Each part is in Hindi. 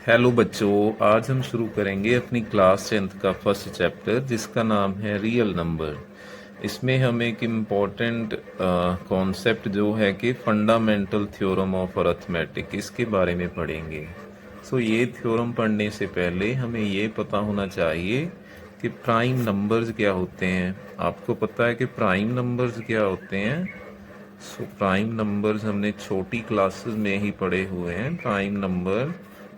हेलो बच्चों, आज हम शुरू करेंगे अपनी क्लास 10th का फर्स्ट चैप्टर जिसका नाम है रियल नंबर। इसमें हम एक इम्पॉर्टेंट कॉन्सेप्ट जो है कि फंडामेंटल थ्योरम ऑफ अरिथमेटिक, इसके बारे में पढ़ेंगे। ये थ्योरम पढ़ने से पहले हमें ये पता होना चाहिए कि प्राइम नंबर्स क्या होते हैं। आपको पता है कि प्राइम नंबर्स क्या होते हैं? प्राइम नंबर्स हमने छोटी क्लासेस में ही पढ़े हुए हैं। प्राइम नंबर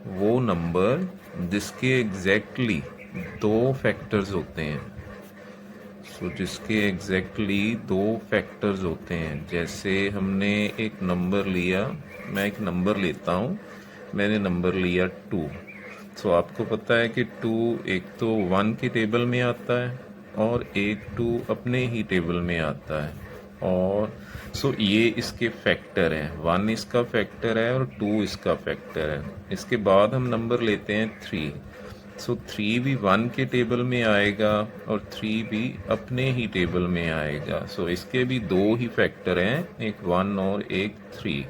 वो नंबर जिसके एग्जैक्टली दो फैक्टर्स होते हैं। जिसके एग्जैक्टली दो फैक्टर्स होते हैं। जैसे हमने एक नंबर लिया, मैं एक नंबर लेता हूँ, मैंने नंबर लिया 2। आपको पता है कि 2 एक तो 1 के टेबल में आता है और एक 2 अपने ही टेबल में आता है। और ये इसके फैक्टर हैं। 1 इसका फैक्टर है और 2 इसका फैक्टर है। इसके बाद हम नंबर लेते हैं 3। 3 भी 1 के टेबल में आएगा और 3 भी अपने ही टेबल में आएगा। इसके भी दो ही फैक्टर हैं, एक 1 और एक 3।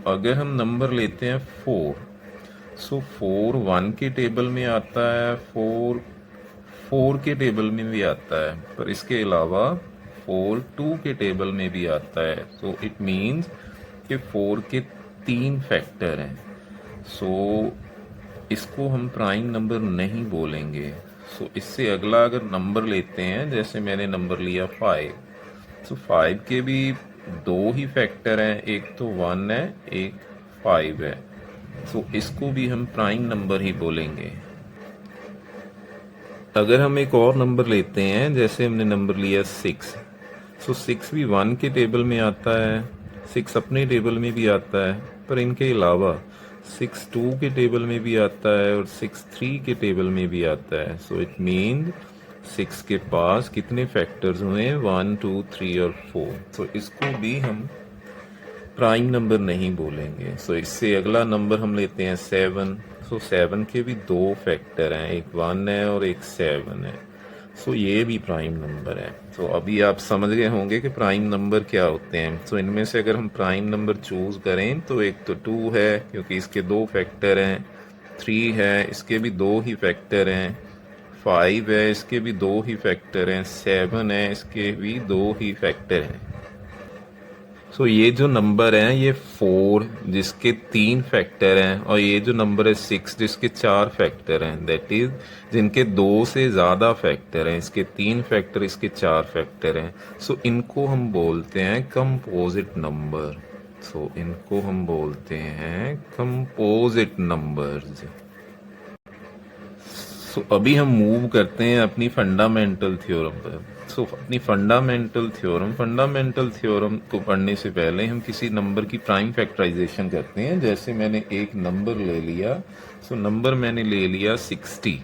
अगर हम नंबर लेते हैं 4, 4 1 के टेबल में आता है, 4 के टेबल में भी आता है, पर इसके अलावा 4 2 के टेबल में भी आता है। इट मीन्स कि 4 के 3 फैक्टर हैं। इसको हम प्राइम नंबर नहीं बोलेंगे। इससे अगला अगर नंबर लेते हैं, जैसे मैंने नंबर लिया 5। 5 के भी दो ही फैक्टर हैं, एक तो 1 है, एक 5 है। इसको भी हम प्राइम नंबर ही बोलेंगे। अगर हम एक और नंबर लेते हैं, जैसे हमने नंबर लिया 6। 6 भी 1 के टेबल में आता है, 6 अपने टेबल में भी आता है, पर इनके अलावा 6 2 के टेबल में भी आता है और 6 3 के टेबल में भी आता है। इट मीन 6 के पास कितने फैक्टर्स हुए? 1 2 3 और 4। इसको भी हम प्राइम नंबर नहीं बोलेंगे। इससे अगला नंबर हम लेते हैं 7। 7 के भी दो फैक्टर हैं, एक 1 है और एक 7 है। ये भी प्राइम नंबर है। अभी आप समझ गए होंगे कि प्राइम नंबर क्या होते हैं। इनमें से अगर हम प्राइम नंबर चूज करें तो एक तो 2 है क्योंकि इसके दो फैक्टर हैं, 3 है, इसके भी दो ही फैक्टर हैं, 5 है, इसके भी दो ही फैक्टर हैं, 7 है, इसके भी दो ही फैक्टर हैं। ये जो नंबर है ये 4 जिसके 3 फैक्टर हैं, और ये जो नंबर है 6 जिसके 4 फैक्टर हैं, दैट इज जिनके 2 से ज़्यादा फैक्टर हैं, इसके 3 फैक्टर, इसके 4 फैक्टर हैं। इनको हम बोलते हैं कंपोजिट नंबर। इनको हम बोलते हैं कंपोजिट नंबर्स। अभी हम मूव करते हैं अपनी फंडामेंटल थ्योरम पर। अपनी फंडामेंटल थ्योरम को पढ़ने से पहले हम किसी नंबर की प्राइम फैक्टराइजेशन करते हैं। जैसे मैंने एक नंबर ले लिया, नंबर मैंने ले लिया 60।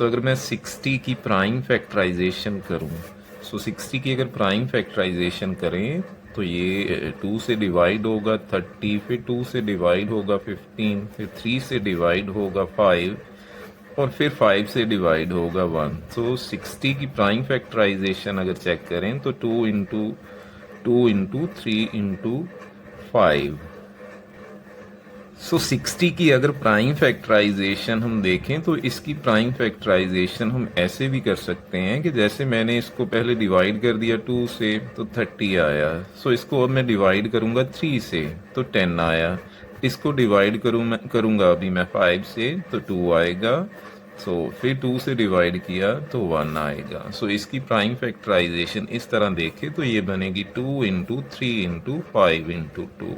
अगर मैं 60 की प्राइम फैक्टराइजेशन करूं, 60 की अगर प्राइम फैक्टराइजेशन करें तो ये 2 से डिवाइड होगा 30, फिर 2 से डिवाइड होगा 15, फिर 3 से डिवाइड होगा 5 और फिर 5 से डिवाइड होगा 1। 60 की प्राइम फैक्टराइजेशन अगर चेक करें तो 2 इंटू 3 इंटू 5। 60 की अगर प्राइम फैक्टराइजेशन हम देखें तो इसकी प्राइम फैक्टराइजेशन हम ऐसे भी कर सकते हैं कि जैसे मैंने इसको पहले डिवाइड कर दिया 2 से तो 30 आया। इसको अब मैं डिवाइड करूंगा 3 से तो 10 आया। इसको डिवाइड करूंगा अभी मैं 5 से तो 2 आएगा। फिर 2 से डिवाइड किया तो 1 आएगा। इसकी प्राइम फैक्टराइजेशन इस तरह देखे तो ये बनेगी 2 इंटू 3 इंटू 5 इंटू 2।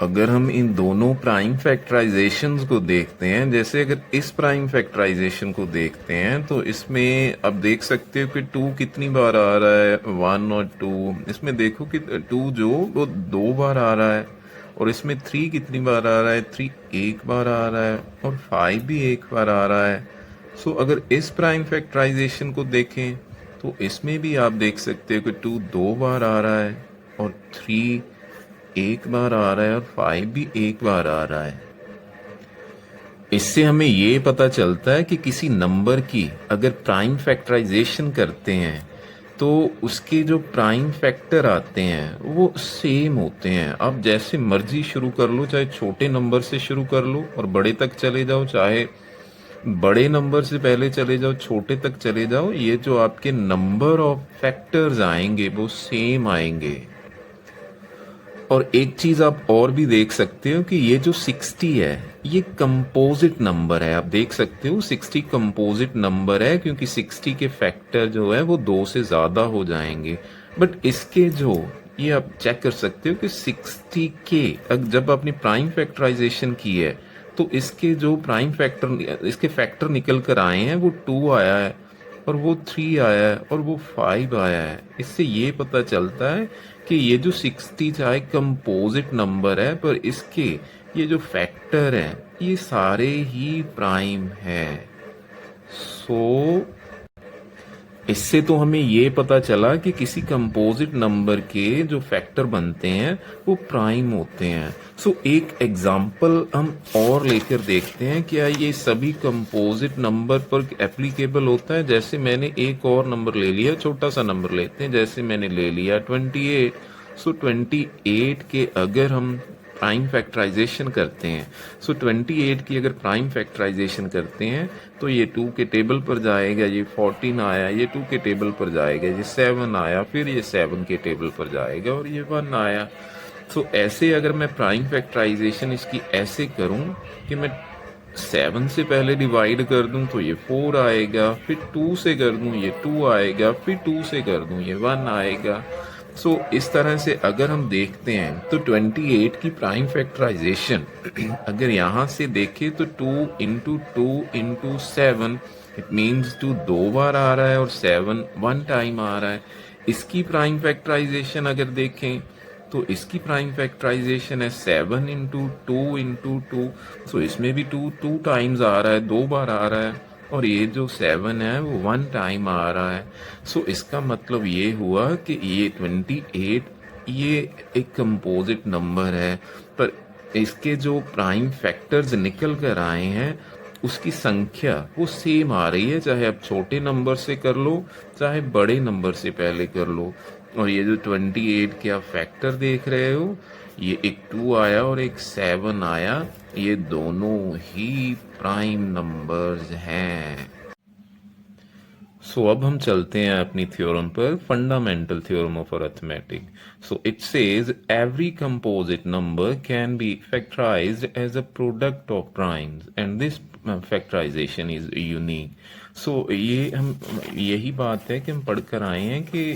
अगर हम इन दोनों प्राइम फैक्टराइजेशंस को देखते हैं, जैसे अगर इस प्राइम फैक्टराइजेशन को देखते हैं तो इसमें अब देख सकते हो कि 2 कितनी बार आ रहा है, 1 और 2। इसमें देखो कि 2 जो वो 2 बार आ रहा है, और इसमें 3 कितनी बार आ रहा है, 3 एक बार आ रहा है, और 5 भी एक बार आ रहा है। अगर इस प्राइम फैक्टराइजेशन को देखें तो इसमें भी आप देख सकते हो कि 2 2 बार आ रहा है और 3 एक बार आ रहा है और 5 भी एक बार आ रहा है। इससे हमें ये पता चलता है कि किसी नंबर की अगर प्राइम फैक्टराइजेशन करते हैं तो उसके जो प्राइम फैक्टर आते हैं वो सेम होते हैं। आप जैसे मर्जी शुरू कर लो, चाहे छोटे नंबर से शुरू कर लो और बड़े तक चले जाओ, चाहे बड़े नंबर से पहले चले जाओ छोटे तक चले जाओ, ये जो आपके नंबर ऑफ फैक्टर्स आएंगे वो सेम आएंगे। और एक चीज आप और भी देख सकते हो कि ये जो 60 है ये कंपोजिट नंबर है। आप देख सकते हो 60 कंपोजिट नंबर है, क्योंकि 60 के फैक्टर जो है वो 2 से ज्यादा हो जाएंगे। बट इसके जो ये आप चेक कर सकते हो कि 60 के जब आपने प्राइम फैक्टराइजेशन की है तो इसके जो प्राइम फैक्टर, इसके फैक्टर निकल कर आए हैं वो 2 आया है और वो 3 आया है और वो 5 आया है। इससे ये पता चलता है कि ये जो 60 चाहे कंपोजिट नंबर है पर इसके ये जो फैक्टर हैं ये सारे ही प्राइम हैं। सो इससे तो हमें ये पता चला कि किसी कंपोजिट नंबर के जो फैक्टर बनते हैं वो प्राइम होते हैं। सो एक एग्जांपल हम और लेकर देखते हैं क्या ये सभी कंपोजिट नंबर पर एप्लीकेबल होता है। जैसे मैंने एक और नंबर ले लिया, छोटा सा नंबर लेते हैं, जैसे मैंने ले लिया 28। सो 28 के अगर हम प्राइम फैक्टराइजेशन करते हैं, सो 28 की अगर प्राइम फैक्टराइजेशन करते हैं तो ये 2 के टेबल पर जाएगा, ये 14 आया, ये 2 के टेबल पर जाएगा, ये 7 आया, फिर ये 7 के टेबल पर जाएगा और ये 1 आया। सो ऐसे अगर मैं प्राइम फैक्टराइजेशन इसकी ऐसे करूं कि मैं 7 से पहले डिवाइड कर दूं तो ये 4 आएगा, फिर 2 से कर दूं ये 2 आएगा, फिर 2 से कर दूं ये 1 आएगा। सो इस तरह से अगर हम देखते हैं तो 28 की प्राइम फैक्टराइजेशन अगर यहाँ से देखें तो 2 इंटू 2 इंटू 7, इट मीन्स 2 दो बार आ रहा है और 7 1 टाइम आ रहा है। इसकी प्राइम फैक्टराइजेशन अगर देखें तो इसकी प्राइम फैक्टराइजेशन है 7 इंटू 2 इंटू 2। सो इसमें भी 2 टाइम्स आ रहा है, 2 बार आ रहा है, और ये जो 7 है वो 1 टाइम आ रहा है। सो इसका मतलब ये हुआ कि ये 28 ये एक कंपोजिट नंबर है, पर इसके जो प्राइम फैक्टर्स निकल कर आए हैं उसकी संख्या वो सेम आ रही है, चाहे आप छोटे नंबर से कर लो चाहे बड़े नंबर से पहले कर लो। और ये जो 28 के आप फैक्टर देख रहे हो, ये एक 2 आया और एक 7 आया, ये दोनों ही प्राइम नंबर्स हैं। सो अब हम चलते हैं अपनी थ्योरम पर, fundamental theorem of arithmetic. So it says every composite number can be factorised as a product of primes and this factorisation is unique. So ये हम यही बात है कि हम पढ़कर आए हैं कि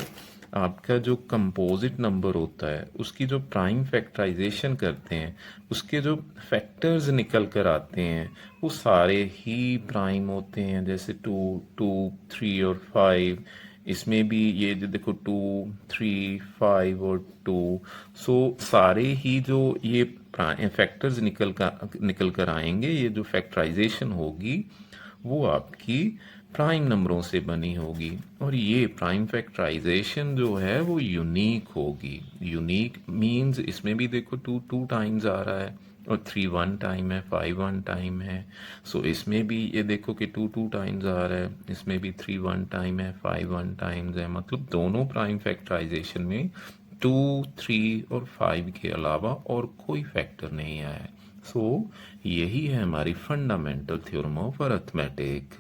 आपका जो कंपोजिट नंबर होता है उसकी जो प्राइम फैक्टराइजेशन करते हैं उसके जो फैक्टर्स निकल कर आते हैं वो सारे ही प्राइम होते हैं। जैसे 2 2 3 और 5, इसमें भी ये जो देखो 2 3 5 और 2। सो सारे ही जो ये फैक्टर्स निकल कर आएंगे, ये जो फैक्टराइजेशन होगी वो आपकी प्राइम नंबरों से बनी होगी। और ये प्राइम फैक्टराइजेशन जो है वो यूनिक होगी। यूनिक मींस इसमें भी देखो 2 टाइम्स आ रहा है और 3 1 टाइम है, 5 1 टाइम है। सो इसमें भी ये देखो कि 2 टाइम्स आ रहा है, इसमें भी 3 1 टाइम है, 5 1 टाइम्स है। मतलब दोनों प्राइम फैक्टराइजेशन में 2 3 और 5 के अलावा और कोई फैक्टर नहीं आया है। सो यही है हमारी फंडामेंटल थ्योरम ऑफ अरिथमेटिक।